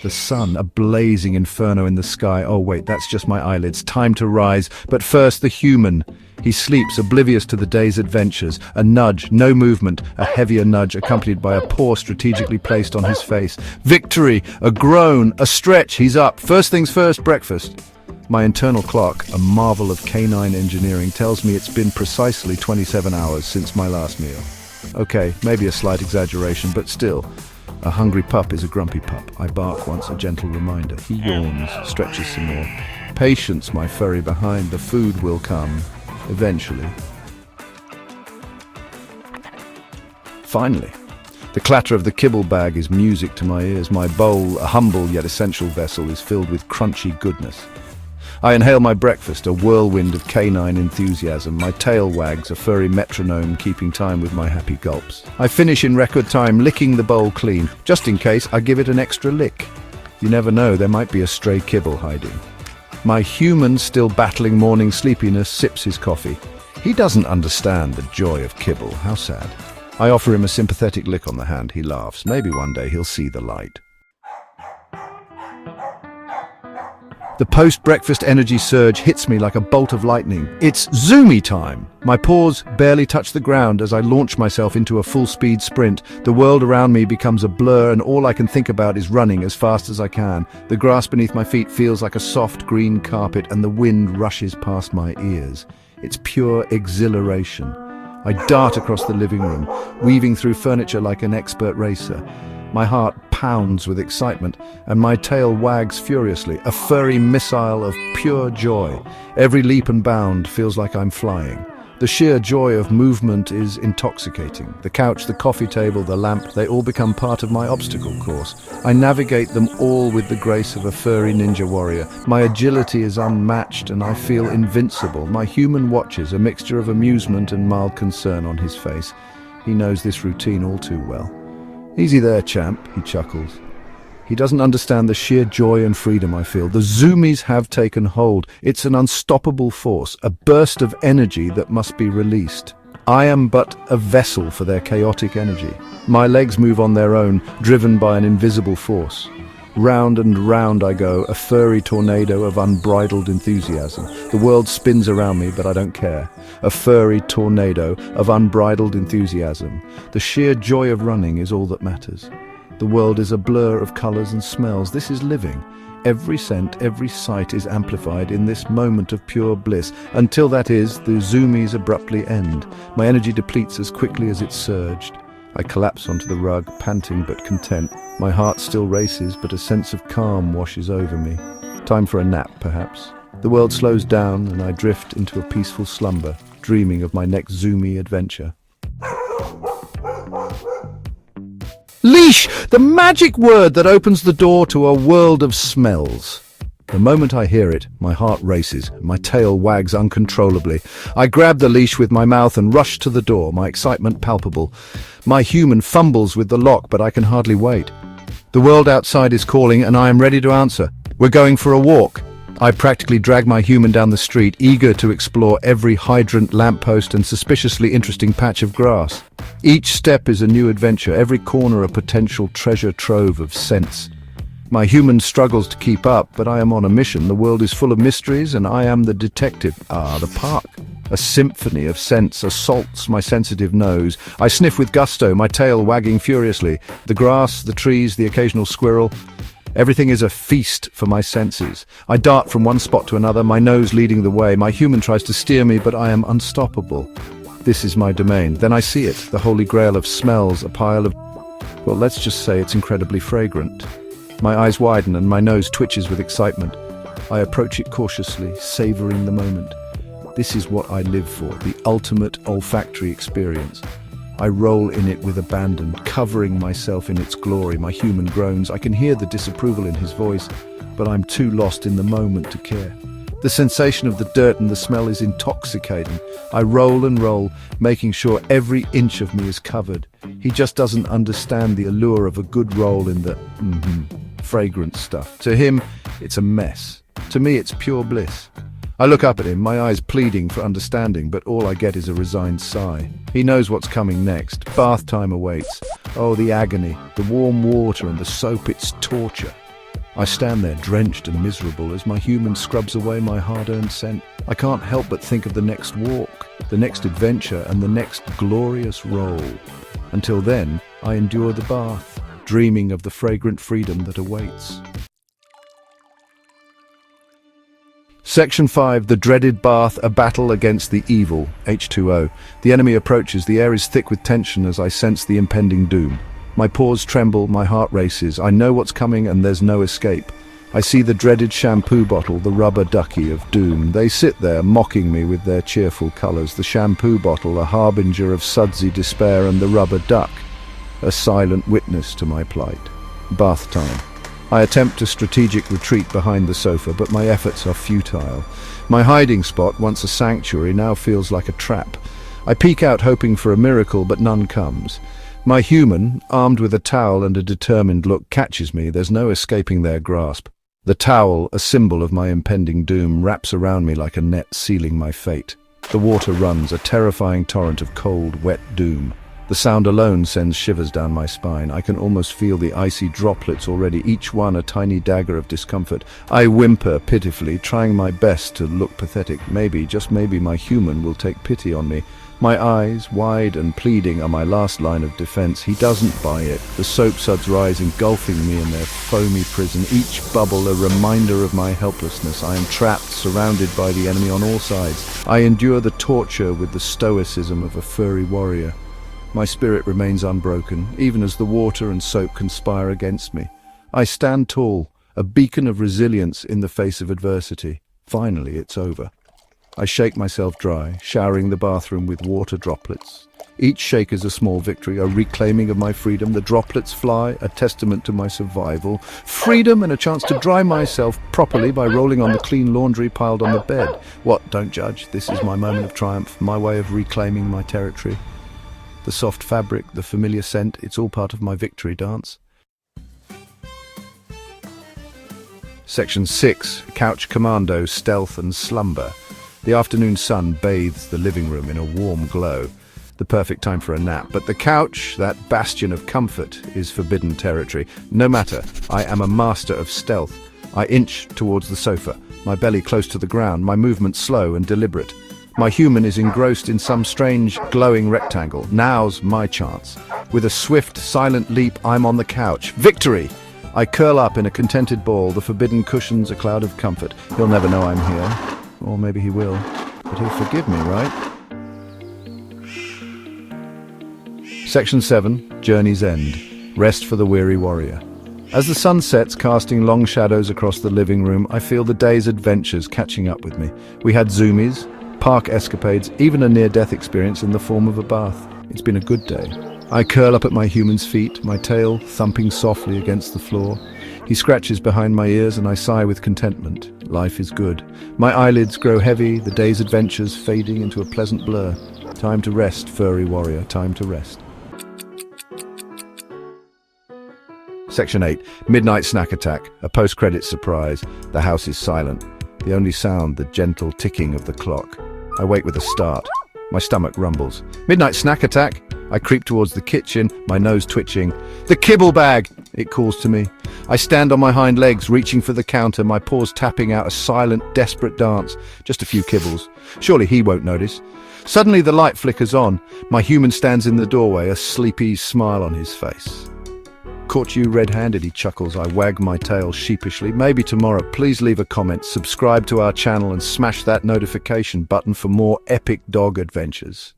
The sun, a blazing inferno in the sky. Oh wait, that's just my eyelids. Time to rise. But first, the human. He sleeps, oblivious to the day's adventures. A nudge, no movement, a heavier nudge accompanied by a paw strategically placed on his face. Victory, a groan, a stretch, he's up. First things first, breakfast. My internal clock, a marvel of canine engineering, tells me it's been precisely 27 hours since my last meal. Okay, maybe a slight exaggeration, but still. A hungry pup is a grumpy pup. I bark once, a gentle reminder. He yawns, stretches some more. Patience, my furry behind. The food will come. Eventually. Finally. The clatter of the kibble bag is music to my ears. My bowl, a humble yet essential vessel, is filled with crunchy goodness. I inhale my breakfast, a whirlwind of canine enthusiasm. My tail wags, a furry metronome keeping time with my happy gulps. I finish in record time, licking the bowl clean. Just in case, I give it an extra lick. You never know, there might be a stray kibble hiding. My human, still battling morning sleepiness, sips his coffee. He doesn't understand the joy of kibble. How sad. I offer him a sympathetic lick on the hand. He laughs. Maybe one day he'll see the light. The post-breakfast energy surge hits me like a bolt of lightning. It's zoomy time! My paws barely touch the ground as I launch myself into a full-speed sprint. The world around me becomes a blur and all I can think about is running as fast as I can. The grass beneath my feet feels like a soft green carpet and the wind rushes past my ears. It's pure exhilaration. I dart across the living room, weaving through furniture like an expert racer. My heart pounds with excitement, and my tail wags furiously, a furry missile of pure joy. Every leap and bound feels like I'm flying. The sheer joy of movement is intoxicating. The couch, the coffee table, the lamp, they all become part of my obstacle course. I navigate them all with the grace of a furry ninja warrior. My agility is unmatched, and I feel invincible. My human watches, a mixture of amusement and mild concern on his face. He knows this routine all too well. "Easy there, champ," he chuckles. He doesn't understand the sheer joy and freedom I feel. The zoomies have taken hold. It's an unstoppable force, a burst of energy that must be released. I am but a vessel for their chaotic energy. My legs move on their own, driven by an invisible force. Round and round I go, a furry tornado of unbridled enthusiasm. The world spins around me, but I don't care. A furry tornado of unbridled enthusiasm. The sheer joy of running is all that matters. The world is a blur of colors and smells. This is living. Every scent, every sight is amplified in this moment of pure bliss. Until that is, the zoomies abruptly end. My energy depletes as quickly as it surged. I collapse onto the rug, panting but content. My heart still races, but a sense of calm washes over me. Time for a nap, perhaps. The world slows down, and I drift into a peaceful slumber, dreaming of my next zoomy adventure. Leash! The magic word that opens the door to a world of smells. The moment I hear it, my heart races, my tail wags uncontrollably. I grab the leash with my mouth and rush to the door, my excitement palpable. My human fumbles with the lock, but I can hardly wait. The world outside is calling, and I am ready to answer. We're going for a walk. I practically drag my human down the street, eager to explore every hydrant, lamppost, and suspiciously interesting patch of grass. Each step is a new adventure, every corner a potential treasure trove of scents. My human struggles to keep up, but I am on a mission. The world is full of mysteries, and I am the detective. The park. A symphony of scents assaults my sensitive nose. I sniff with gusto, my tail wagging furiously. The grass, the trees, the occasional squirrel. Everything is a feast for my senses. I dart from one spot to another, my nose leading the way. My human tries to steer me, but I am unstoppable. This is my domain. Then I see it, the holy grail of smells, a pile of... well, let's just say it's incredibly fragrant. My eyes widen and my nose twitches with excitement. I approach it cautiously, savoring the moment. This is what I live for, the ultimate olfactory experience. I roll in it with abandon, covering myself in its glory. My human groans. I can hear the disapproval in his voice, but I'm too lost in the moment to care. The sensation of the dirt and the smell is intoxicating. I roll and roll, making sure every inch of me is covered. He just doesn't understand the allure of a good roll in the fragrant stuff. To him, it's a mess. To me, it's pure bliss. I look up at him, my eyes pleading for understanding, but all I get is a resigned sigh. He knows what's coming next. Bath time awaits. Oh, the agony, the warm water and the soap, it's torture. I stand there drenched and miserable as my human scrubs away my hard-earned scent. I can't help but think of the next walk, the next adventure, and the next glorious roll. Until then, I endure the bath, dreaming of the fragrant freedom that awaits. Section 5, the dreaded bath, a battle against the evil, H2O. The enemy approaches, the air is thick with tension as I sense the impending doom. My paws tremble, my heart races. I know what's coming and there's no escape. I see the dreaded shampoo bottle, the rubber ducky of doom. They sit there, mocking me with their cheerful colours. The shampoo bottle, a harbinger of sudsy despair, and the rubber duck, a silent witness to my plight. Bath time. I attempt a strategic retreat behind the sofa, but my efforts are futile. My hiding spot, once a sanctuary, now feels like a trap. I peek out hoping for a miracle, but none comes. My human, armed with a towel and a determined look, catches me. There's no escaping their grasp. The towel, a symbol of my impending doom, wraps around me like a net sealing my fate. The water runs, a terrifying torrent of cold, wet doom. The sound alone sends shivers down my spine. I can almost feel the icy droplets already, each one a tiny dagger of discomfort. I whimper pitifully, trying my best to look pathetic. Maybe, just maybe, my human will take pity on me. My eyes, wide and pleading, are my last line of defense. He doesn't buy it. The soap suds rise, engulfing me in their foamy prison, each bubble a reminder of my helplessness. I am trapped, surrounded by the enemy on all sides. I endure the torture with the stoicism of a furry warrior. My spirit remains unbroken, even as the water and soap conspire against me. I stand tall, a beacon of resilience in the face of adversity. Finally, it's over. I shake myself dry, showering the bathroom with water droplets. Each shake is a small victory, a reclaiming of my freedom. The droplets fly, a testament to my survival. Freedom and a chance to dry myself properly by rolling on the clean laundry piled on the bed. What? Don't judge. This is my moment of triumph, my way of reclaiming my territory. The soft fabric, the familiar scent, it's all part of my victory dance. Section 6, Couch Commando, Stealth and Slumber. The afternoon sun bathes the living room in a warm glow. The perfect time for a nap. But the couch, that bastion of comfort, is forbidden territory. No matter, I am a master of stealth. I inch towards the sofa, my belly close to the ground, my movement slow and deliberate. My human is engrossed in some strange, glowing rectangle. Now's my chance. With a swift, silent leap, I'm on the couch. Victory! I curl up in a contented ball, the forbidden cushions a cloud of comfort. He'll never know I'm here. Or maybe he will. But he'll forgive me, right? Section 7, Journey's End. Rest for the weary warrior. As the sun sets, casting long shadows across the living room, I feel the day's adventures catching up with me. We had zoomies, park escapades, even a near-death experience in the form of a bath. It's been a good day. I curl up at my human's feet, my tail thumping softly against the floor. He scratches behind my ears and I sigh with contentment. Life is good. My eyelids grow heavy, the day's adventures fading into a pleasant blur. Time to rest, furry warrior, time to rest. Section 8, Midnight Snack Attack, a post-credits surprise. The house is silent. The only sound, the gentle ticking of the clock. I wake with a start. My stomach rumbles. Midnight snack attack! I creep towards the kitchen, my nose twitching. The kibble bag! It calls to me. I stand on my hind legs, reaching for the counter, my paws tapping out a silent, desperate dance. Just a few kibbles. Surely he won't notice. Suddenly the light flickers on. My human stands in the doorway, a sleepy smile on his face. Caught you red-handed, he chuckles. I wag my tail sheepishly. Maybe tomorrow. Please leave a comment, subscribe to our channel and smash that notification button for more epic dog adventures.